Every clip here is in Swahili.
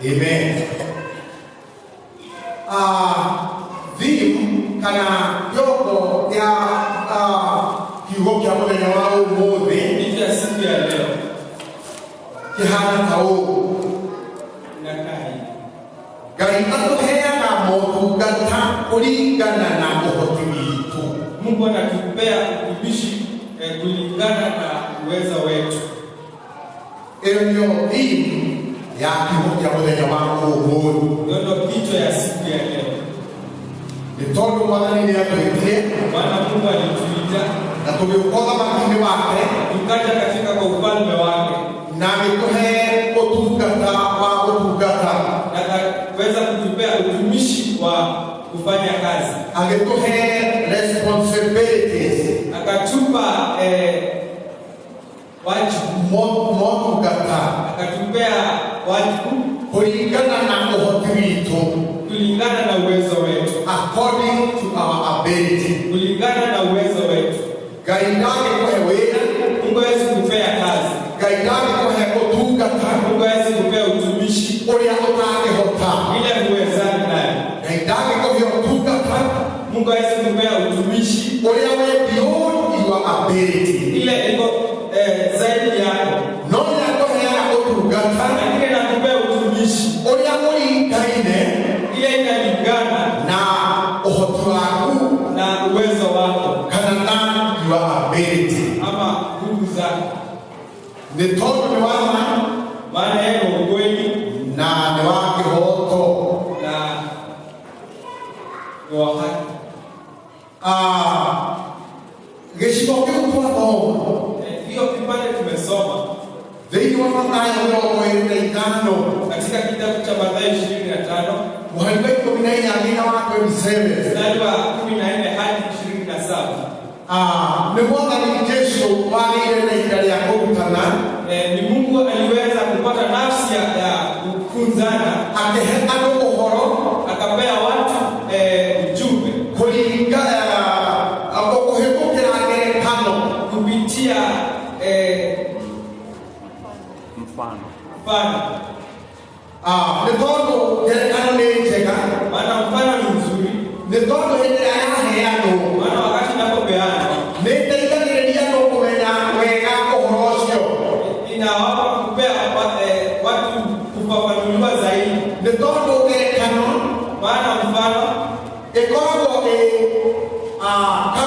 Amen. Theme kana yoko ya kiugo kia muthenya wa umuthi ni ya siku ya leo kihana tau na Ngai. Ngai atuheyaga motungata kuringana na uhoti witu. Mungu anatupea utumishi kulingana na uweza wetu. Ndio theme ya kiugo kia muthenya wa umuthi. Ndio kichwa ya siku ya leo. Ni tondu mwathani ni atwitire Bwana Mungu alituita na tugiukoza makini wake tukaja katika kwa ufalme wake na amekuhe utungata wa utungata na akaweza kutupea utumishi wa kufanya kazi. Agetuhe responsibilities Akatupa wajibu motungata akatupea wajibu kulingana na uhoti witu, kulingana na uwezo wetu, according to our ability. kulingana na uwezo wetu. Ngai ndagikuhe wira, Mungu hawezi kupea kazi, Ngai ndagikuhe utungata Mungu hawezi kupea utumishi uria utangihota, ile huwezani naye. Ngai ndagikuhe utungata Mungu hawezi kupea utumishi uria we beyond your ability, ile iko zaidi yako. no yakuheaga utungata Lakini nakupea utumishi uria uringaine ile inalingana na uhoti waku na uwezo wako kana na your ability. ama nguvu zako. Ni tondu ni wana Maana yeye ni ukweli na ni wa kihoto. na ni wa haki. Gĩcigo kĩu twathoma Hiyo kipande tumesoma thĩinĩ wa Mathayo 25 katika kitabu cha Mathayo 25 mũhari wa 14 nginya wa 27. mstari wa 14 hadi 27. Nĩ Mwathani Jesũ wagĩire na ihinda rĩa kũrutana, Ni Mungu aliweza kupata nafsi ya kufunzana, akĩhe andũ ũhoro akapea watu ujumbe kũringana kũhĩtũkĩra ngerekano kupitia mfano. nĩ tondũ ngerekano nĩ njega, Maana mfano ni mzuri, nĩ tondũ hĩndĩ ĩrĩa yaheanwo maana wakati inapopeana nĩ ĩteithagĩrĩria andũ kũmenya wega ũhoro ũcio. inawapa kupea watu kufafanuliwa zaidi. Nĩ tondũ ngerekano Maana mfano ĩkoragwo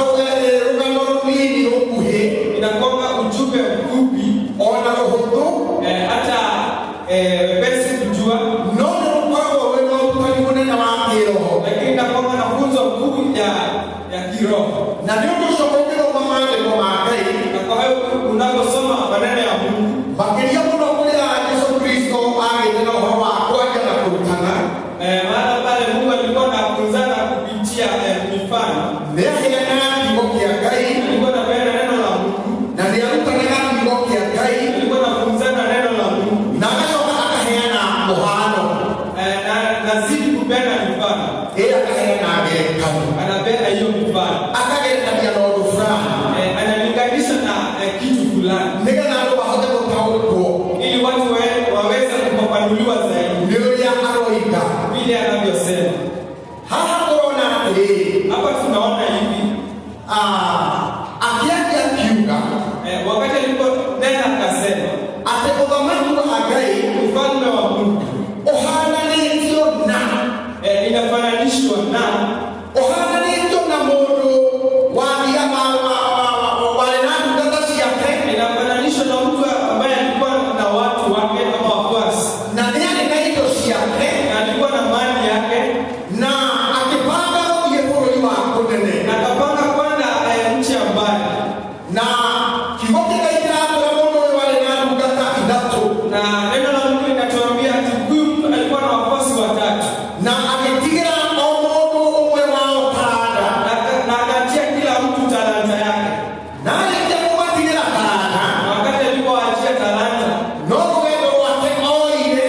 rũgano rũnini rũkuhĩ inakuwa ujumbe mfupi ona rũhũthũ, hata wepesi kujua, no nĩ rũkoragwo wĩna ũrutani mũnene wa kĩroho. lakini inakuwa na funzo kuu ya kiroho. Na nĩ ũndũ ũcio ũngĩthoma maandĩko ma Ngai Na kwa hiyo unaposoma maneno ya Mungu makĩria mũno kũrĩa Jesũ Kristo agĩte na ũhoro wa kwaria na kũrutana, maana pale Mungu alikuwa anafunzana kupitia mifano, nĩ aheanaga kiugo kĩa Ngai alikuwa anapeana neno la Mungu, na nĩ arutanaga kiugo kĩa Ngai alikuwa anafunzana neno la Mungu na agacoka akaheana mũhano, na nazidi kupeana mifano, akaheana ngerekano, anapea hiyo mifano, akagerekania na ũndũ fulani analinganisha na kitu fulani, nĩgetha andũ mahote gũtaũkwo ili watu waweze kufafanuliwa zaidi nĩ ũrĩa aroiga. vile anavyosema. Haha tũrona atĩrĩrĩ, Hapa tunaona hivi akĩaria akiuga wakati aliponena akasema, atĩ ũthamaki wa Ngai ufalme wa Mungu ũhananĩtio na inafananishwa na mũndũ wathiga warĩ na ndungata ciake inafananishwa na mtu ambaye alikuwa na watu wake ama wafuasi, na nĩ arĩ na indo ciake na alikuwa na mali yake, na akĩbanga gũthiĩ bũrũri wa kũnene. na akapanga kwenda nchi ya mbali, Na kiugo kĩrĩa kĩratwĩra mũndũ ũyũ warĩ na ndungata ithatũ, na neno la Mungu linatuambia ati huyu mtu alikuwa na wafuasi watatu, na agĩtigĩra o mũndũ ũmwe wao taranda. na akaachia kila mtu talanta yake, Na arĩkia kũmatigĩra taranda, na wakati alipoachia talanta no rũgendo rwake oire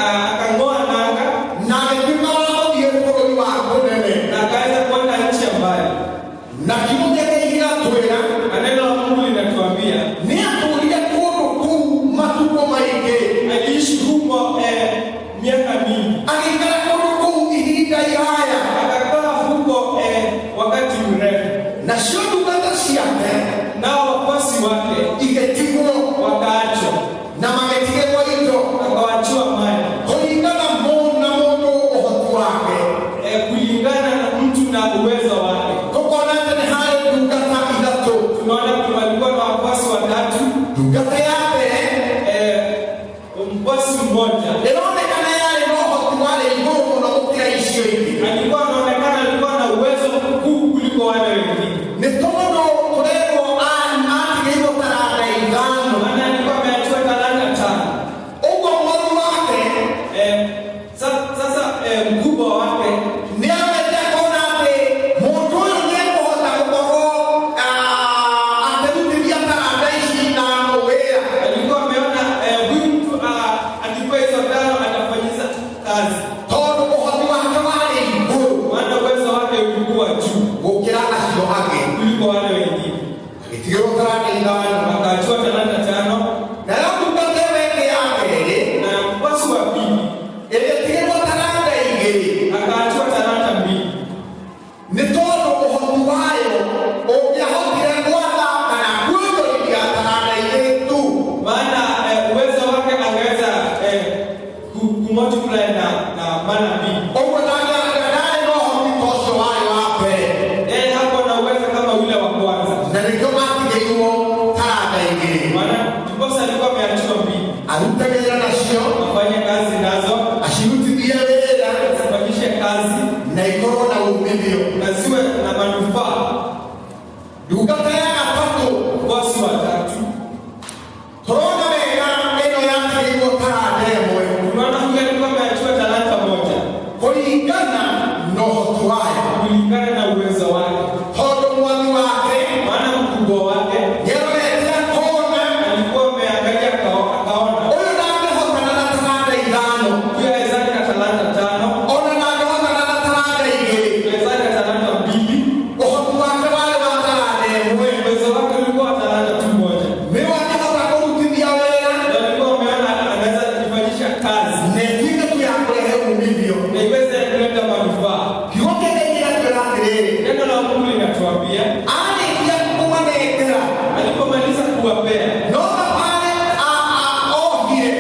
akang'oa nanga kazi. Tondũ ũhoti wake warĩ igũrũ. Maana uwezo wake ulikuwa juu Gũkĩra acio angĩ. kuliko wale wengine. Agĩtigĩrwo taranda ithano. Akaachiwa talanta 5. Nayo ndungata ĩyo ĩngĩ ya kerĩ, Na mfuasi wa pili ĩgĩtigĩrwo taranda igĩrĩ. akaachiwa talanta 2. Nĩ tondũ ũhoti wayo ũngĩahotire gwatha kana kuonjorithia taranda igĩrĩ tu. Maana uwezo wake angeweza kumultiply na mara 2. Ũguo ndarĩ na ũhoti ta ũcio warĩ wa mbere. Yeye hakuwa na uwezo kama yule wa kwanza. Na nĩkĩo matigĩirwo taranda igĩrĩ. Maana ndiposa alikuwa ameachiwa 2. Arutage wĩra nacio, Afanye kazi nazo, acirutithie wĩra, asifanyishe kazi na ikorwo na umithio. na ziwe na manufaa. Ndungata ya gatatũ, Bosi wa 3 tũrona wega ĩno yatigĩirwo taranda ĩmwe unaona huyu alikuwa ameachiwa talanta 1 kũringana na ũhoti wayo. kulingana na uwezo wake. Tondũ mwathi wake Maana mkubwa wake nĩarorete akona alikuwa ameangalia akaona ũyũ ndangĩhotana na taranda ithano, huyu awezake na talanta 5, ona ndangĩhotana na taranda igĩrĩ. awezake na talanta 2. Ũhoti wake warĩ wa taranda ĩmwe. Uwezo wake ulikuwa talanta tu 1. Nĩwe angĩhota kũrutithia wĩra Ndio alikuwa ameona anaweza kufanyisha kazi na ĩtuĩke tu ya kũrehe umithio. na iweze kuleta manufaa. Kiugo kĩrĩa kĩratwĩra atĩrĩrĩ, Neno la Mungu linatuambia arĩkia kũmanengera alipomaliza kuwapea no thabarĩ ohire,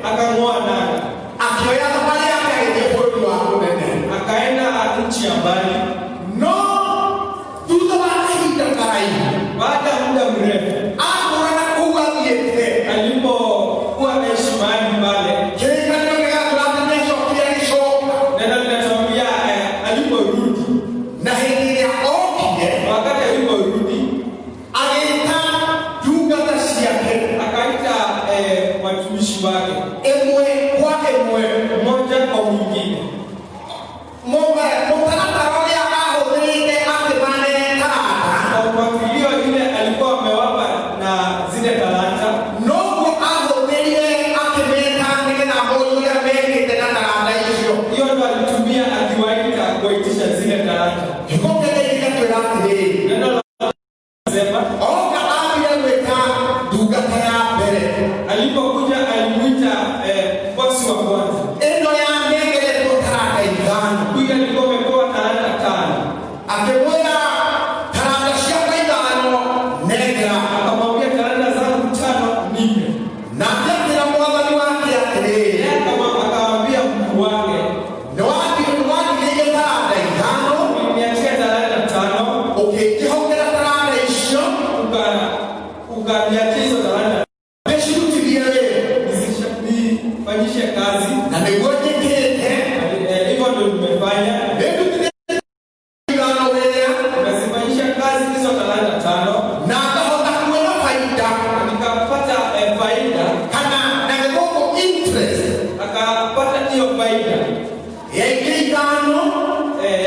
akang'oa nanga, akĩoya thabarĩ yake agĩthiĩ bũrũri wa kũnene. akaenda nchi ya mbali. No thutha wa kahinda karaihu, Baada ya muda mrefu akũrana kũu athiĩte, alipokuwa anaishi mahali pale, kĩrĩkanĩro gĩgatwĩra atĩ nĩacokire agĩcoka. neno linatuambia aliporudi, Na hĩndĩ ĩrĩa okire, wakati aliporudi agĩĩta ndungata ciake akaita watumishi wake ĩmwe kwa ĩmwe. mmoja kwa mwingine. Mũtaratara ũrĩa ahũthĩrĩte akĩmaneana taranda, Kwa mpangilio ile alikuwa amewapa na zile talanta, noguo ahũthĩrire akĩmeta nĩgetha mũndũ ũrĩa mekĩte na taranda icio. hiyo ndo alitumia akiwaita kuitisha zile talanta. Kiugo kĩrĩa gĩgatwĩra atĩrĩrĩ, Neno la sema oka ambire gwĩta ndungata ya mbere, alipokuja alimuita bosi wa kwanza. ĩno yanengeretwo taranda ithano, Huyu alikuwa amepewa talanta 5. akĩmwĩra taranda ciakwa ithano nengera. Akamwambia talanta zangu 5 nipe. Na akĩra mwathani wake atĩrĩrĩ, Yeye akamwambia mkuu wake, nĩwatigĩire taranda ithano, niachie talanta 5 ũkĩngĩhokera taranda icio ukaniachia hizo talanta ndĩcirutithie wĩra. nifanyishe kazi. Na nĩguo njĩkĩte, Hivyo ndio nimefanya, nĩndutire ithano wĩra, nimezifanyisha kazi hizo talanta 5 na ngahota kuona baita na nikapata faida, kana na gĩthũngũ interest akapata hiyo faida ya ingĩ ithano,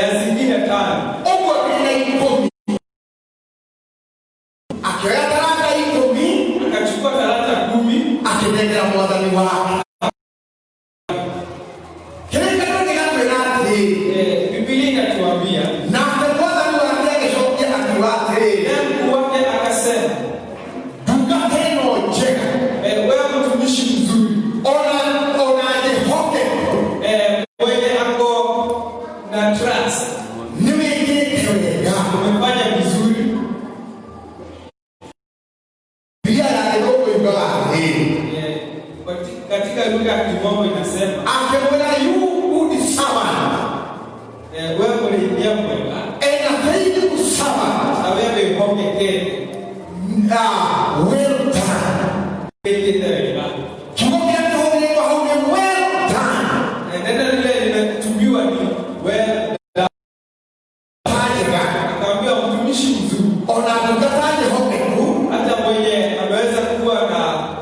ya zingine 5. ũguo ndĩna ikũmi. Akĩoya taranda ikũmi Akachukua talanta 10 akĩnengera mwathani wake. Kĩrĩkanĩro gĩgatwĩra atĩrĩrĩ, Biblia inatuambia nake mwathani wake agĩcokia akiuga atĩrĩrĩ, naye mkuu wake akasema, ndungata ĩno njega, wewe mtumishi mzuri, ona njĩhokeku, mwenye ako na trust, nĩwĩkĩte wega. umefanya vizuri. Biblia ya gĩthũngũ yugaga atĩrĩrĩ, Katika lugha ya Kimombo inasema akĩmwĩra you good servant wewe mwenye mwema and a faithful servant, na wewe uhongekee well done. Kiugo kĩrĩa kĩhũthĩrĩtwo hau nĩ well done. neno lile linatumiwa ni well done. Njega, Akaambia mtumishi mzuri, ona ndungata njĩhokeku, hata mwenye ameweza kuwa na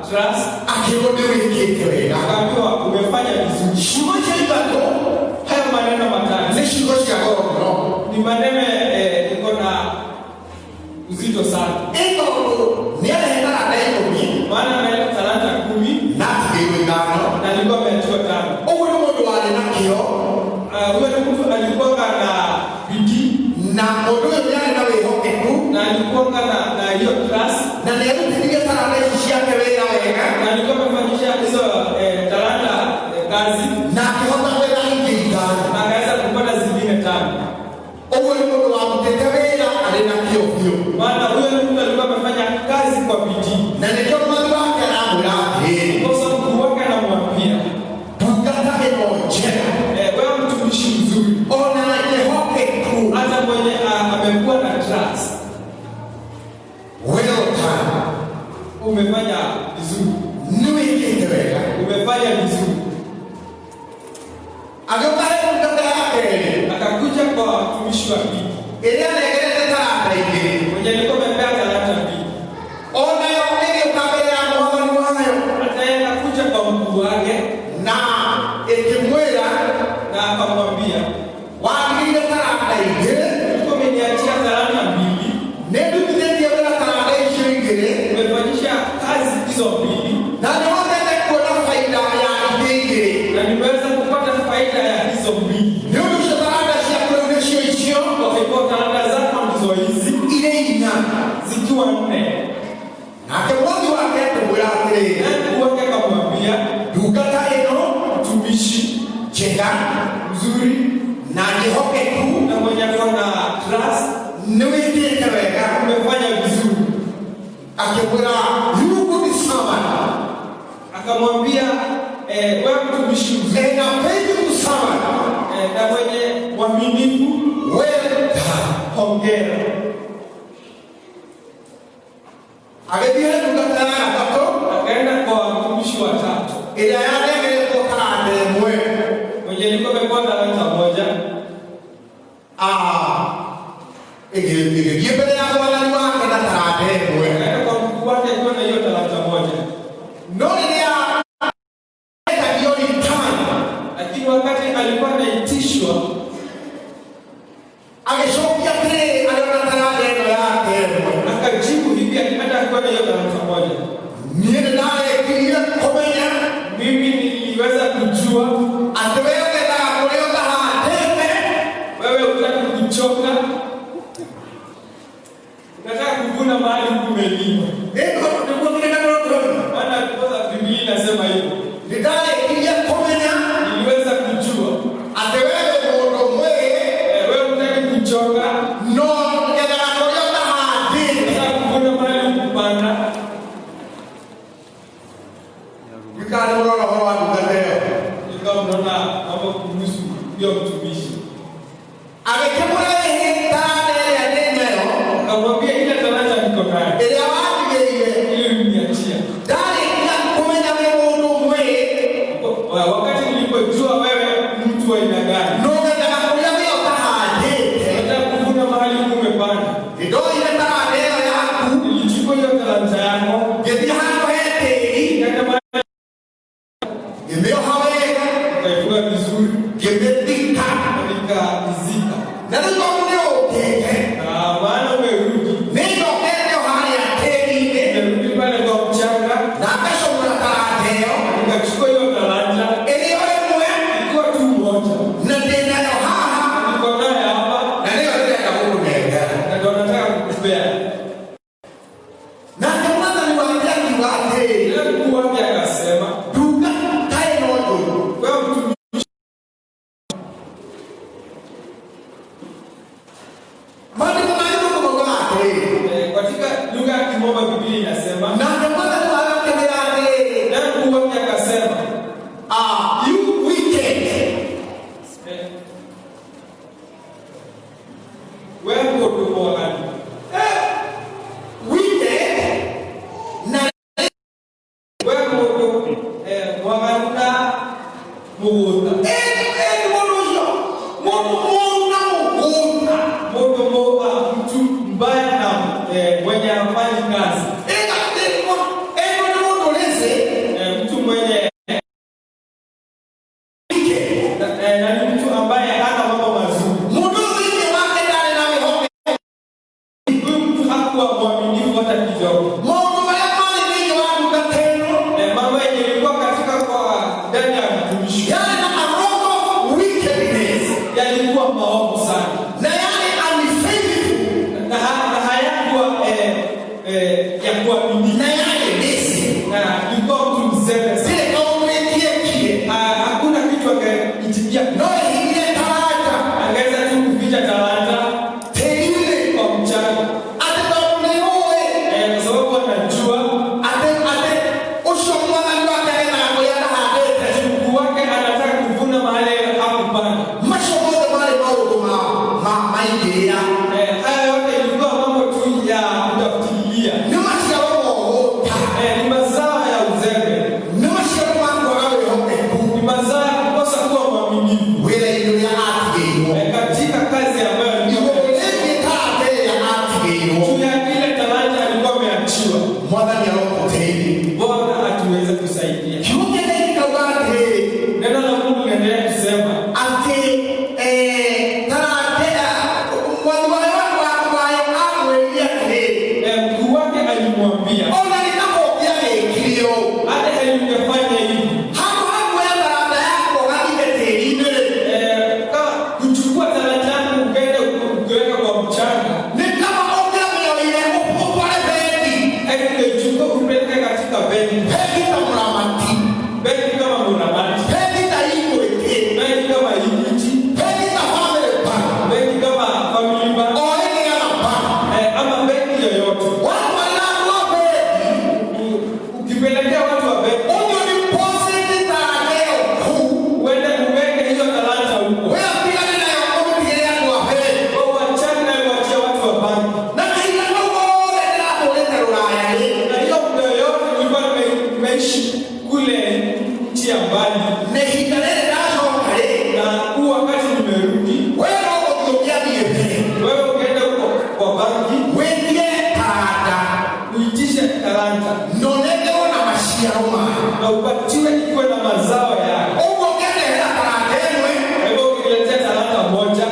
trust, akĩrwo nĩwĩkĩte wega. akaambiwa umefanya vizuri. Ciugo cia ithatũ Haya maneno matano nĩ ciugo cia goro mũno. ni maneno iko na uzito sana, Ĩno nĩarehe taranda ikũmi maana ameleta talanta 10 na atigĩirwo ithano. na alikuwa ameachiwa 5. Ũguo nĩ mũndũ warĩ na na akihota kwenda ingĩ ithano, na akaweza kupata zingine 5. Ũguo nĩ mũndũ wamũtĩte wĩra arĩ na kĩo biũ. Maana huyo mtu alikuwa amefanya kazi kwa bidii. Na nĩkĩo mwathi wake aramwĩra atĩrĩ, kwa sababu mkuu wake anamwambia, ndungata ĩno njega, wewe mtumishi mzuri, ona nĩhokeku, hata mwenye amekuwa na trust, well done, umefanya vizuri, nĩwĩkĩte wega, umefanya vizuri. Agĩũka ndungata yake, akakuja kwa mtumishi wa pili, ĩrĩa anegerete taranda igĩrĩ, mwenye alikuwa amepea talanta 2. ona yo ĩgĩũka mbere ya mwathani wayo, hata yeye akakuja kwa mkuu wake na ĩkĩmwĩra, na akamwambia, wagĩire taranda igĩrĩ, ulikuwa umeniachia talanta 2, nĩndutithĩtie wĩra taranda icio igĩrĩ, umefanyisha kazi hizo 2, na nĩhotete kuona faida ya ingĩ igĩrĩ, na nimeweza kupata faida ya hizo 2. nĩ ũndũ ũcio taranda ciaku rĩu nĩcio icio, Kwa hivyo talanta zako ndizo hizi, irĩ 4, zikiwa 4. nake mwathi wake akĩmwĩra atĩrĩ, Mkuu wake akamwambia, ndungata ĩno mtumishi njega, mzuri na nĩhokeku, na mwenye ako na trust, nĩwĩkĩte wega, umefanya vizuri. akĩmwĩra you good servant, Akamwambia, wewe mtumishi mzuri, and a faithful servant, na mwenye mwaminifu, well done. hongera. Agĩthiĩ ndungata ya gatatũ, Akaenda kwa mtumishi wa 3, ĩrĩa yanegeretwo taranda ĩmwe, mwenye alikuwa amepewa talanta 1. ĩgĩthiĩ mbere ya mwathani wake na taranda ĩmwe, Akaenda kwa mkuu wake akiwa na hiyo talanta 1. no rĩrĩa etagio return, Lakini wakati alikuwa anaitishwa, agĩcokia atĩrĩrĩ, arĩ na taranda ĩno yake ĩmwe, akajibu hivi, hata akiwa na hiyo talanta 1, niĩ nĩndarĩkirie kũmenya mimi niliweza kujua atĩ wee wendaga kũrĩa ũtahandĩte, wewe hutaki kuchoka, unataka kuvuna mahali kumelima. nĩguo kĩrĩkanĩro, Maana kwa Biblia inasema hivyo. nĩndarĩkirie kũmenya Niliweza kujua atĩ wee wĩ mũndũ mwĩrĩ, wewe hutaki kuchoka, no nĩgethaga kũrĩa ũtahandĩte. unataka kuvuna mahali kupanda. Gĩkari mũrora ũhoro wa ndungata ĩyo. Nikawa mnaona mambo kuhusu hiyo mtumishi. Agĩkĩmũra taranda ĩrĩa ndĩ nayo, Akamwambia, ile talanta niko nayo, ĩrĩa wandigĩire, ile uliniachia. ndarĩkia kũmenya wĩ mũndũ mwĩrĩ, Wakati nilipojua wewe mtu wa aina gani, no ngethaga kũrĩa wĩ ũtahandĩte, unataka kuvuna mahali umepanda. nĩndoire taranda ĩyo yaku, Nilichukua hiyo talanta yako, ngĩthiĩ handũ he tĩĩri, nikaenda mahali ngĩmĩoha wega, nikaifua vizuri, ngĩmĩthika, na nikaizika. na rĩu tondũ nĩũũkĩte, Maana umerudi, nĩndokete o harĩa tĩĩri-inĩ, nimerudi pale kwa mchanga, na ngacomora taranda ĩyo, nikachukua hiyo talanta, ĩrĩ o ĩmwe, ikiwa tu moja, na ndĩ nayo haha, niko naye hapa, na nĩyo ndĩrenda gũkũnengera. na ndio nataka kukupea. Nake mwathani wake akiuga atĩrĩ, Ile mkuu wake akasema, ndungata ĩno njũru, wewe mtumishi, maandĩko ma Ibuku moigaga atĩrĩ, katika lugha ya Kimombo Biblia inasema, nake mwathani wake akĩmwĩra atĩrĩ, ile mkuu wake akasema, you wicked, wewe mkodo mwagani, wicked, na wewe mkodo mwagani na mugunda, mũndũ ũcio, mũndũ mũũru na mũgũnda, mtu mbaya na mwenye hafanyi kazi, ĩno nĩ mũndũ ũrĩcĩ, mtu mwenye na ni mtu ambaye hana mambo mazuri. mũndũ thĩinĩ wake ndarĩ na wĩhokeku, Huyu mtu hakuwa mwaminifu hata kidogo. maũndũ marĩa marĩ thĩinĩ wa ndungata ĩno, Mambo yenye ilikuwa katika kwa ndani ya mtumishi yarĩ na a lot of wickedness, yalikuwa maovu sana, na yarĩ unfaithful, na hayakuwa ya kuamini, na yarĩ lazy. na ilikuwa mtu mzembe sana. Zile kaumĩtie kie, Hakuna kitu kuitikia. No ile talanta. Angeweza tu kuficha talanta Teile kwa mchanga. Atabamuleoe. Kwa sababu anajua Ate usho mwana ndio akaenda ngoyana hadete. mkuu wake anataka kuvuna mahali hakupanda. Mashomoto wale wao maidea. Haya yote ilikuwa mambo tu ya kutafutilia. Ni maisha wao. Ni mazao ya uzembe. Ni maisha wao wao hope. Ni mazao ya kukosa kuwa mwaminifu. Wele ndio ya atigeyo. Katika kazi ambayo Ni wewe kate ya atigeyo. juu ya ile talanta alikuwa ameachiwa. Mwana ni roho tena. Bwana atuweze kusaidia. Kimuya kawate. Neno la Mungu linaendelea kusema Ati mkuu wake alimwambia hata alingefanya hivi kuchukua talanta yako ukaenda kuweka kwa mchanga, ungechukua kupeleka katika benki kama Muramati, benki kama Equity, benki kama Family Bank, ama benki yoyote. Ukipelekea watu wa benki uende uweke hizo talanta huko, wachana na kuachia watu wa banki. Na hiyo muda yote nilikuwa nimeishi kule nchi ya mbali, na huu wakati nimerudi, wewe ukaenda huko kwa banki uitishe talanta na upatiwe ikiwa na mazao yake. Kwa hivyo ukiletea talanta moja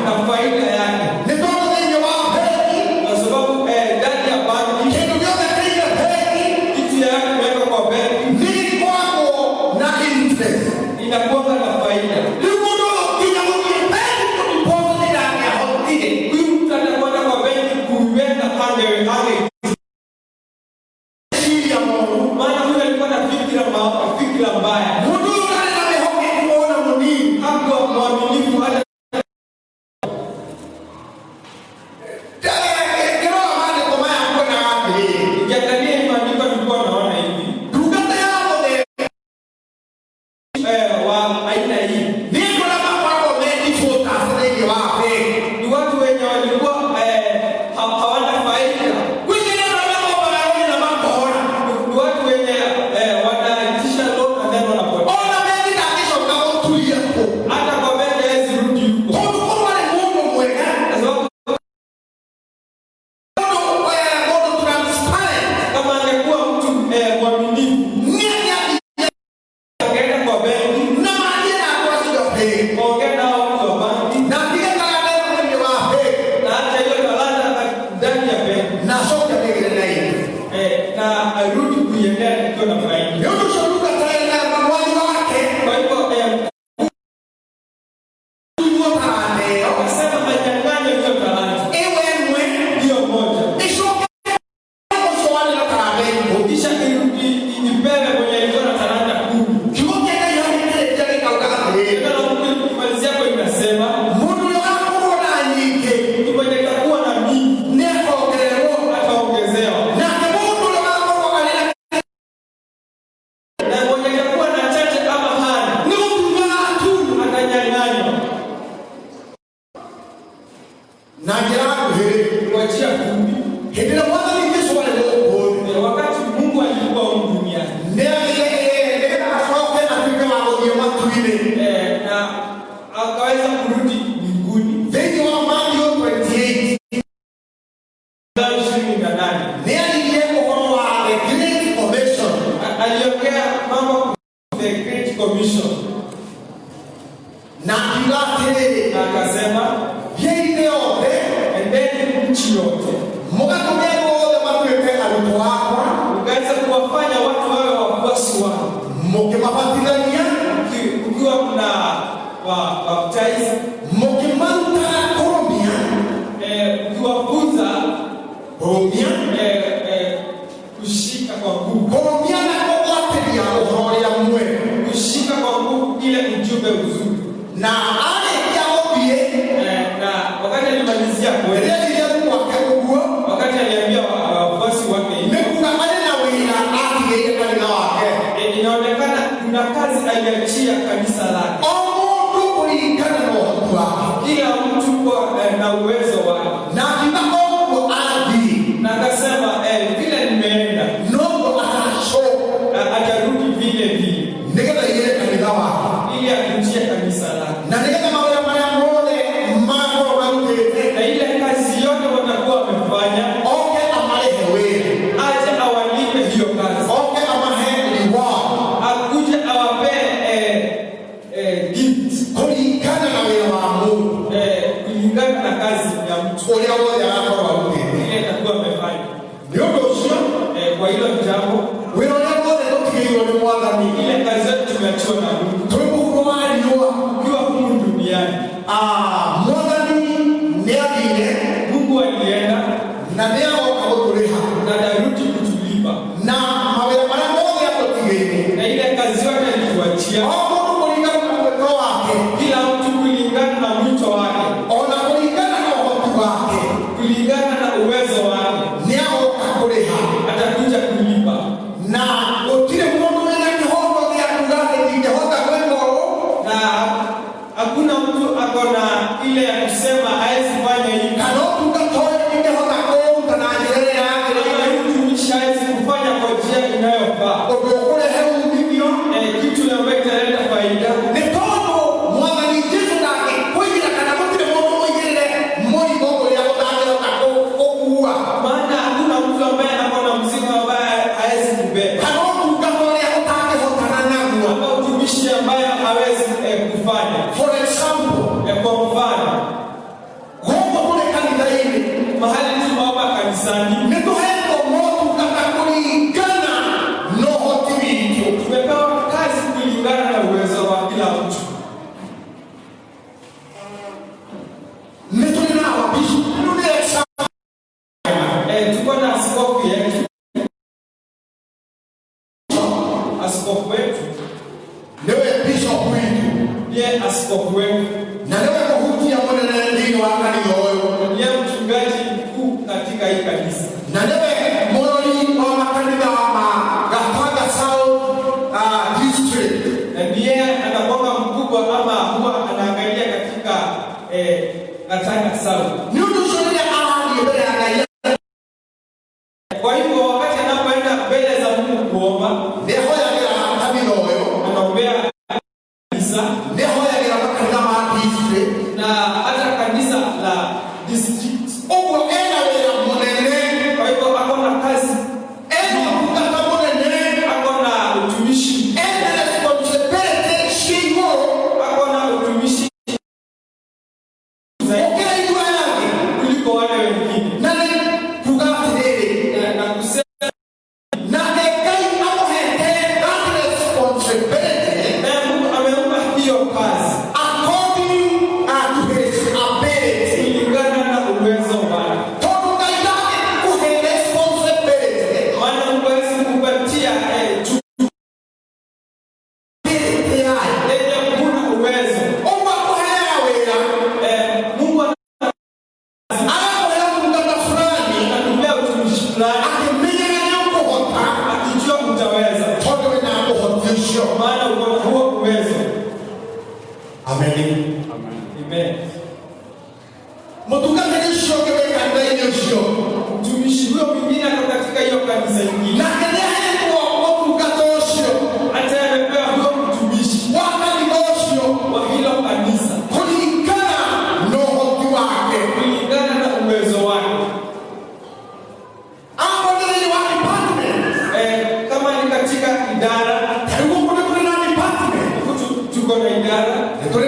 na faida yake, kwa sababu ndani ya banki kitu yake kuweka kwa benki inakuwa na faida. Huyu mtu atakwenda kwa benki kuiweka pande maana huyu alikuwa na fikira mbaya. Hakuwa mwaminifu hata ukiangalia hii maandiko tulikuwa naona hivi wa aina hii ni watu wenye walikuwa hawana faida, ni watu wenye wanaitisha loan na then wanapotea. Hata kwa benki hawezi rudi huko. Kwa sababu kama angekuwa mtu mwaminifu angeenda kwa benki, ongea na watu wa banki na hata hiyo talanta ndani ya benki na arudi kuiendea ikiwa na faida. Kwa hivyo akasema anyang'anye hiyo talanta hiyo moja, kisha ipewe mwenye alikuwa na talanta 10. Neno la Mungu likimalizia kwa inasema mtu mwenye atakuwa na mingi ataongezewa, na mwenye atakuwa na chache kama hana atanyang'anywa kuachia kumi. Wakati Mungu alikuwa humu duniani na akaweza kurudi mbinguni 28 aliongea mambo the Great Commission na akasema endeni nchi yote ukaweza kuwafanya watu wawe wafuasi wangu, ukiwa mna wabaptize, ukiwafunza kushika kwa nguvu, kushika kwa nguvu ile ujumbe mzuri. Na na wakati alimalizia kweli, wakati aliambia wafuasi wake, inaonekana kuna kazi aliachia kanisa lake. Kila mtu kwa na uwezo wake. Na akasema vile nimeenda atarudi vile vile ili akujie kanisa lake. Na ile kazi yote watakuwa wamefanya aje awalipe hiyo kazi, akuje awape gift kulingana na kazi ya mtu ile atakuwa amefanya. Kwa hilo jambo ile kazi yote tumeachiwa na Mungu ukiwa humu duniani. Mungu alienda na atarudi kutulipa, na ile kazi yote alituachia kila mtu kulingana na mwito wake, kulingana na uwezo wake atakuja kulipa. Na hakuna mtu akona ile ya kusema hawezi fanya hivi, hawezi kufanya kwa njia inayofaa kitu ambacho kitaleta faida. Maana hakuna mtu ambaye akona mzigo ambaye hawezi kubeba, ama utumishi ambaye hawezi kufanya. For example, kwa mfano mahali tunaomba kanisani, tumepewa kazi kulingana na uwezo wa kila mtu. Tuko na askofu yetu, askofu wetu ndiye askofu wetu, ndiye mchungaji mkuu katika hii kanisa, na ndiye anakuwa mkubwa ama huwa anaangalia katika Gatanga South. Kwa hivyo wakati anapoenda mbele za Mungu kuomba, anaombea kanisa na hata kanisa la district. Kwa hivyo akona kazi, akona utumishi, akona utumishi kuliko wale wengine. Na kusema Mungu ameumba hiyo kazi kulingana na uwezo wake. Maana Mungu hawezi kupatia kuna uwezo. Mungu anatupea utumishi fulani akijua utaweza, maana uko na huo uwezo. Amen. Amen. Mtumishi huyo mwingine ako katika hiyo kanisa nyingine, hata amepewa huyo mtumishi wa hilo kanisa kulingana na uwezo wake. Kama ni katika idara, tuko na idara, tuko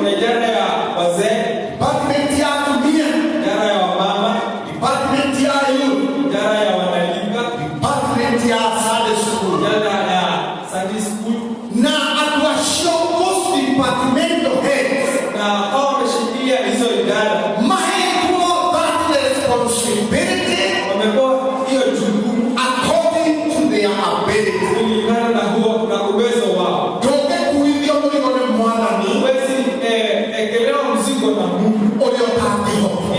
na idara ya wazee, idara ya wamama, idara ya wanalika, idara ya Sunday school, na hao wameshikilia hizo idara, wamepewa hiyo jukumu kulingana na huo na uwezo wao.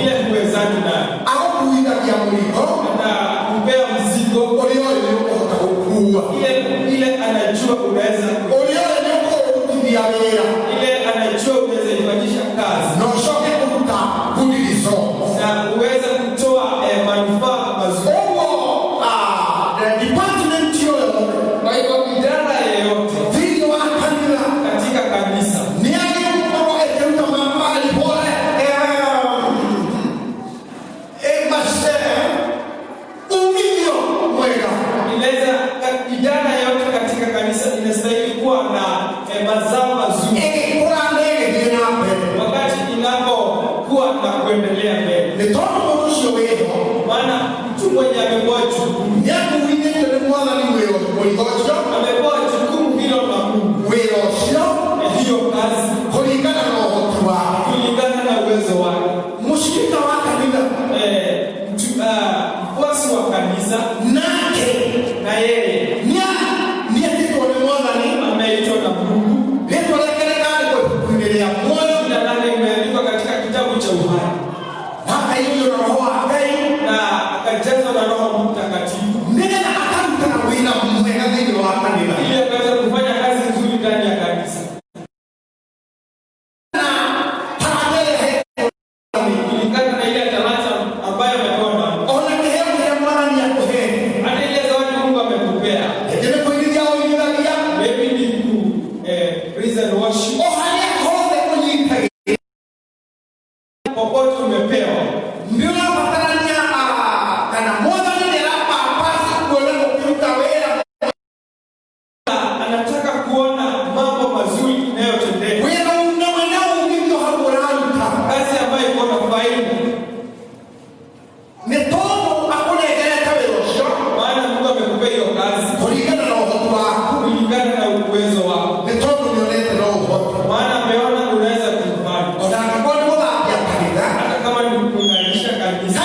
ile kuwezana na au kuingia mliko na kupea mzigo ile anajua unaweza ile anajua unaweza ifanyisha kazi no shoke kuta kudilizo na uweza kutoa manufaa mazuri department yote. Kwa hivyo idara yoyote Video wa kanisa katika kanisa ni aliyekuwa ekeuta mama alipole umilio mwega. inaweza idara yoyote katika kanisa inastahili kuwa na mazao mazuri wakati inapokuwa na kuendelea mbele. Maana mtu mwenye amepewa jukumu amepewa jukumu hilo la Mungu na hiyo kazi kulingana na uwezo wake. Mfuasi wa kanisa na yeye ameitwa na Mungu. Jina lake limeandikwa katika kitabu cha uhai na akajazwa na Roho Mtakatifu ili akaweza kufanya kazi nzuri ndani ya kanisa. Kulingana na ile talanta ambayo amepewa na Mungu. Hata ile zawadi Mungu amekupea. Maybe ni praise and worship. Popote umepewa. Anataka kuona mambo mazuri inayotendeka. Kazi ambayo iko na faida. Maana Mungu amekupea hiyo kazi kulingana na uwezo wako. Maana ameona unaweza kufanya. Hata kama ni kuunganisha kanisa.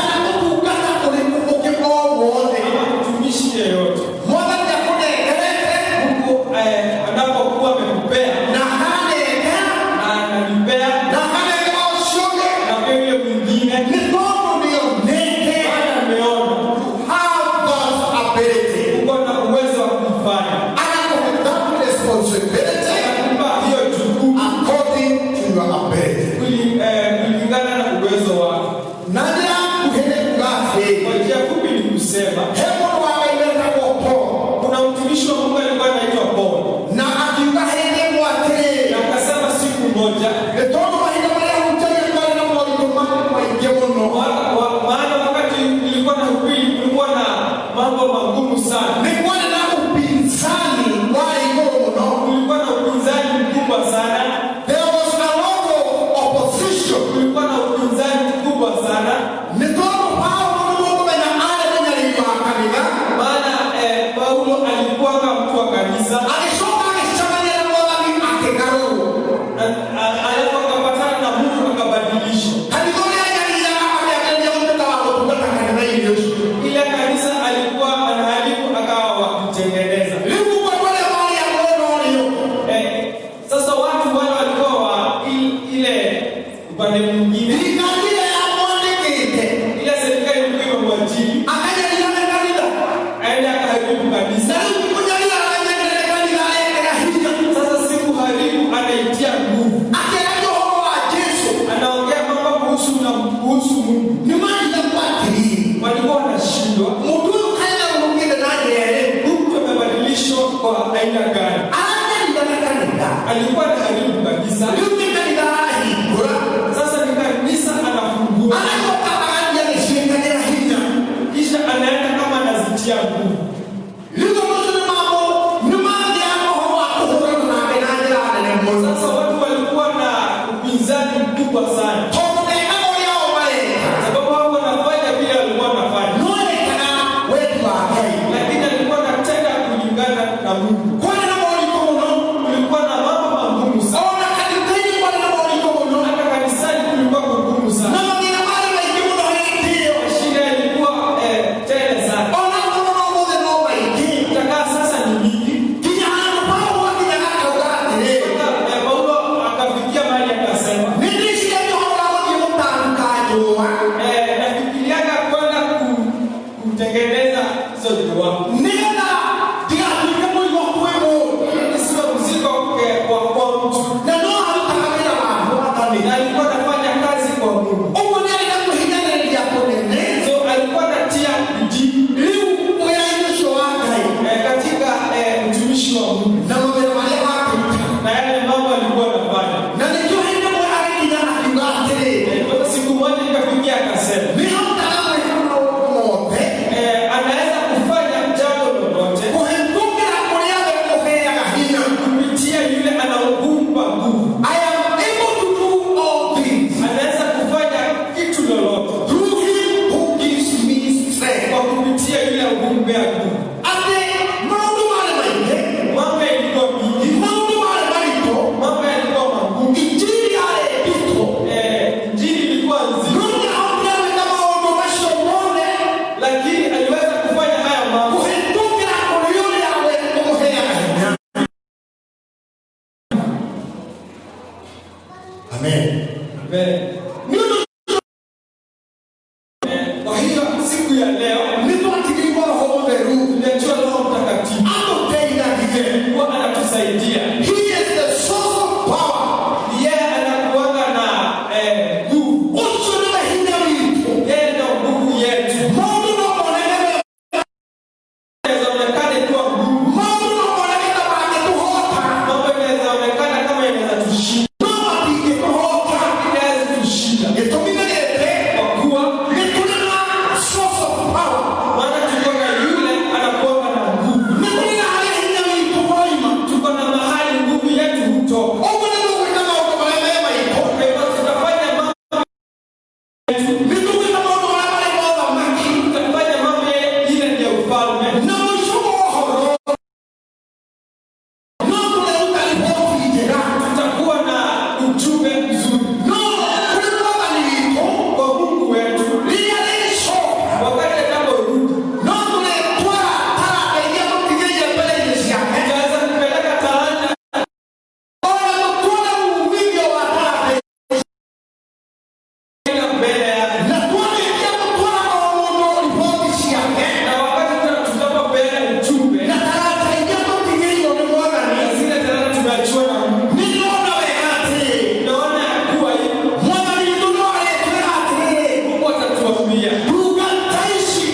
Ama mtumishi yeyote. Mungu anapokuwa amekupea na ananipea na pia yule mwingine. Maana ameona uko na uwezo wa kufanya. Anakupa hiyo jukumu kulingana na uwezo wako. Kwa njia fupi ni kusema kuna mtumishi wa Mungu alikuwa anaitwa Paul. Na akasema siku moja maana wakati nilikuwa na hubiri kulikuwa na mambo magumu sana. Kulikuwa na upinzani mkubwa sana. Kulikuwa na upinzani mkubwa sana. Maana Paulo alikuwa kama mtu wa kanisa. Alafu akapatana na Mungu akabadilisha. Ile kanisa alikuwa anaharibu akawa wakitengeneza. Sasa watu wale walikuwa wa ile upande mwingine. Ile serikali ilikuwa imemwajiri. Aende akaharibu kanisa. Sasa si kuharibu, anaitia nguvu. Anaongea mambo kuhusu Mungu. Walikuwa wanashindwa. Mungu amebadilishwa kwa aina gani? Alikuwa anaharibu kanisa. Sasa ni kanisa anafungua. Kisha anaenda kama anazitia nguvu. Sasa watu walikuwa na upinzani mkubwa sana. Sababu wao wanafanya vile walikuwa wanafanya. Lakini alikuwa anatenda kulingana na Mungu. Kulikuwa na mambo Amen. Amen. Kwa hiyo siku ya leo nitwatikirwa roho mweru tunajua Roho Mtakatifu atuteithagie kwa anatusaidia. He is the source of power. Yeye anakuanga na nguvu. Uso na hinya witu. Yeye ndio nguvu yetu. Mungu ndo mwanadamu. Inaonekana kuwa nguvu. Mungu ndo mwanadamu anatuhota. Mambo yanaonekana kama yanatushinda. Mama pige kuhota. Inaweza tushinda. Yetomina yete. Kwa kuwa Nituna source of power. maana tuko na yule anakuwa na nguvu. Nituna hali hinya witu moima. Tuko na mahali nguvu yetu hutoka. Mungu ndo kama ukomalema iko. Kwa hivyo tutafanya mambo Nituna kama ukomalema kwa maki. tutafanya mambo ile ndio ufalme. Na mshuko horo. Mungu leo kalipoti jera. Tutakuwa na ujumbe mzuri. No, kulikuwa ni wito. Kwa Mungu wetu Lialisho. wakati atakaporudi No, tuletwa tara ya mpigie pale Yesu yake. tutaweza kupeleka talanta Ona mtuna uwingi wa tara. mbele yake. Na tuone kia mtuna kwa ripoti yake. Na wakati tutapopeleka ujumbe Na tara ya mpigie hiyo ni mwana na ni. zile talanta tumeachiwa na Mungu, Niliona wekati. naona ya kuwa hivi Mwana ni tunore tuati. Mungu atatuambia Tugantaishi.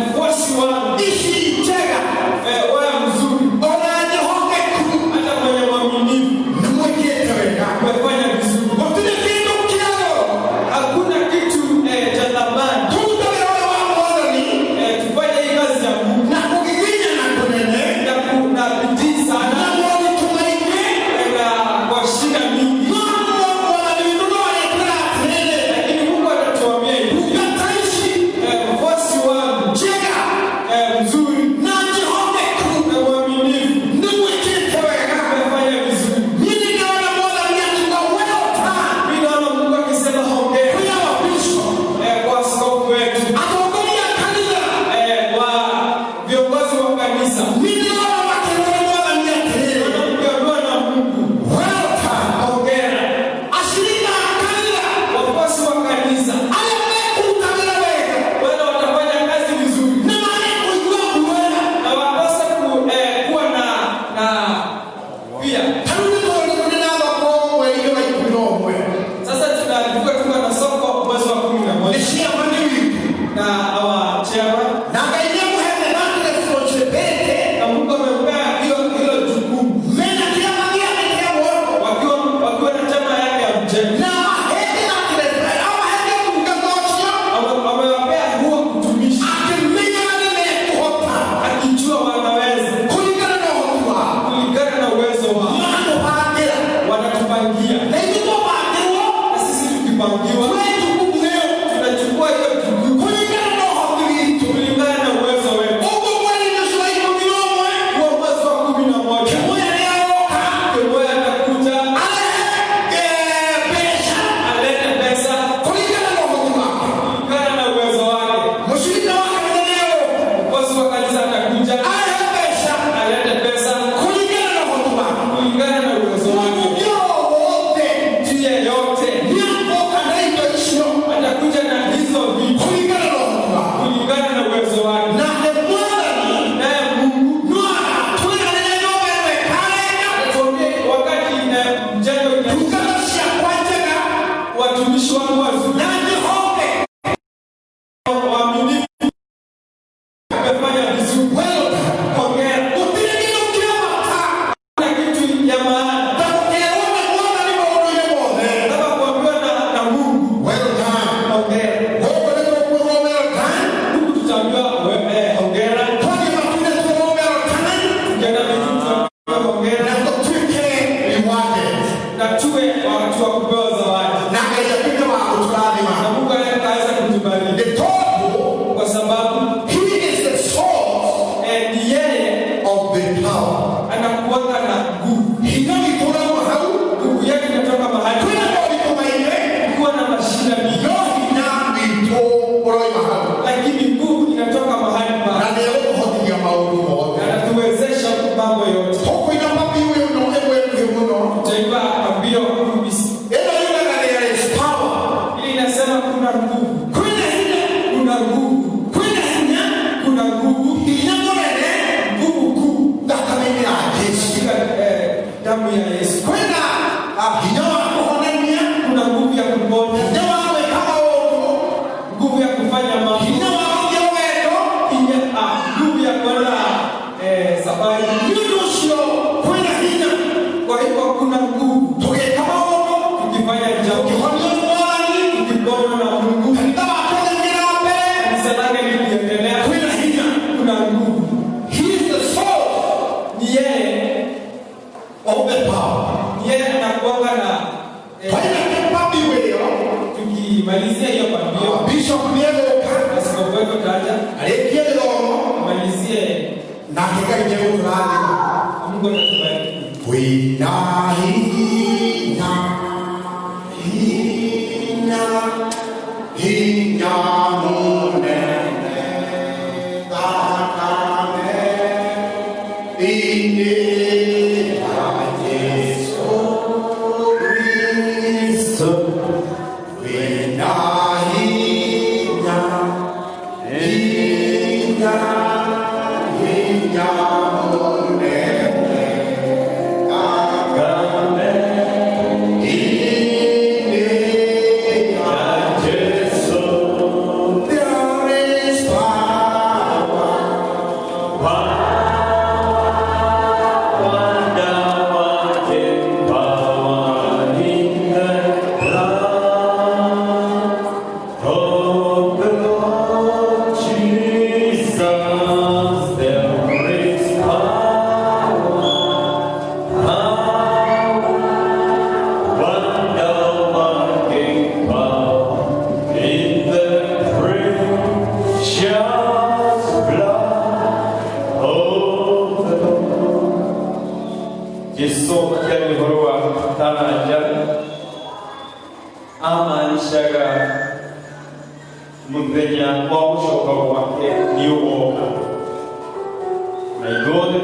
mfuasi wangu Ishi chega. wewe mzuri, Ona Jehova kuu. hata mwenye mwaminifu Nimwekete weka. umefanya vizuri. Wakati kitu kiao. Hakuna kitu cha thamani Tutabira wa mwana ni. tufanye hii kazi ya Mungu Na kugiginya na kunene. na bidii Na sana mwani tumaini. na kwa shida mingi, Mungu wananiinua tena tele. lakini Mungu atatuambia hivi, Ukataishi. mfuasi wangu Chega. mzuri Na Jehova kuu. na mwaminifu Nimwekete weka. umefanya vizuri. Mimi naona mwana ni atuka welta. Mimi naona Mungu akisema hongera Kuya wa bisho. kwa askofu wetu, Atuongolia kanisa. wa viongozi wa kanisa. Mimi naona makelele mwana ni atele. Mkiambiwa na Mungu Welta. hongera, Ashirika kanisa. wafuasi wa kanisa Ayamekutabira weka. wale watafanya kazi vizuri Na maana kujua kuwela. na wapasa kuwa na pia. Tarudi kwa namba kwa wewe wa ikunomwe. Sasa tunaambiwa tuko na soko mwezi wa 11 Nishia mandiwi. na our chairman, Na kaidia muheme nani responsibility. na Mungu amempea hilo jukumu Mena kia magia kia mwako. wakiwa na chama yake ya mjengo. Na maheke na kirespe. Ama heke mkamochio. Amewapea huo kutumishi Akimenya nime kuhota. akijua wanaweza Kulingana na hotuwa. kulingana na uwezo wao, Mano pagira. wanatupangia Na hivyo pagira. na sisi tukipangiwa Wetu kumleo. tunachukua hiyo jukumu Kulingana na hotuwa. kulingana na uwezo wetu. Ugo kweli na swahili kuminomwe. Huo mwezi wa 11 Kimuya leo. Kimuya atakuja Pesa. alete pesa Kulingana na hotuwa. kulingana na uwezo wake. Mshirika wake leo. Mfuasi wa kanisa atakuja Pesa. alete pesa Kulingana na hotuwa. kulingana na uwezo wake. Ndio wote. Mtu yeyote Nipo kanaitwa ishio. atakuja na hizo vitu Kulingana na hotuwa. kulingana na uwezo wake. Na Bwana Naye Mungu Nwana tuna neno wewe kalenga. atuambie wakati mjengo ina Tukashia kwanza watumishi wangu wazuri na Jehova. waaminifu wamefanya vizuri. Wewe Hongera. utirigino kiamata. Kuna kitu ya maana Takuona Bwana ni maono yone. nataka kuambiwa na Mungu. Wewe Hongera. wewe ndio kwa wewe kan. Mungu tutaambiwa hongera. Kwani matunda kwa wewe kan. Tena vitu tutaambiwa hongera Na tutuke ni wake. na tuwe watu wa kupewa zawadi. Na kaya pita wa kutulani Na ma. Mungu anaweza kutubariki The topo. kwa sababu He is the source ni yeye of the power. anakuanga na nguvu. Hinami kuna mahau. Nguvu yake inatoka mahali Kuna bodi kwa maile. kuwa na mashina mingi, No hinami to oroi mahau. lakini nguvu inatoka mahali Na pa leo hoti ya maono moja. anatuwezesha mambo yote. Huko ina papi wewe no ewe wewe no. Taifa ambio kubisi Eno kwenda hijawa kuhonania, kuna nguvu ya kuponya, hijawa kama wao, nguvu ya kufanya mambo, hijawa weto, nguvu ya kwenda safari, ndio sio kwenda hija. Kwa hivyo kuna nguvu toke kama wao, tukifanya jambo, tukifanya swali, tukipona na Mungu, ndio atoke ngirape, msalaka likiendelea, kwenda hija, kuna nguvu. He is the source, Ni yeye of the power. Yeye anakuanga na tukimalizia hiyo pambio, Bishop Niego askofu wetu kaja aliyekiele lomo malizie na kika njego fulani. Mungu anatubariki. Hina munene kakane ine amanishaga muthenya wa gucoka gwake ni ugoka na igothe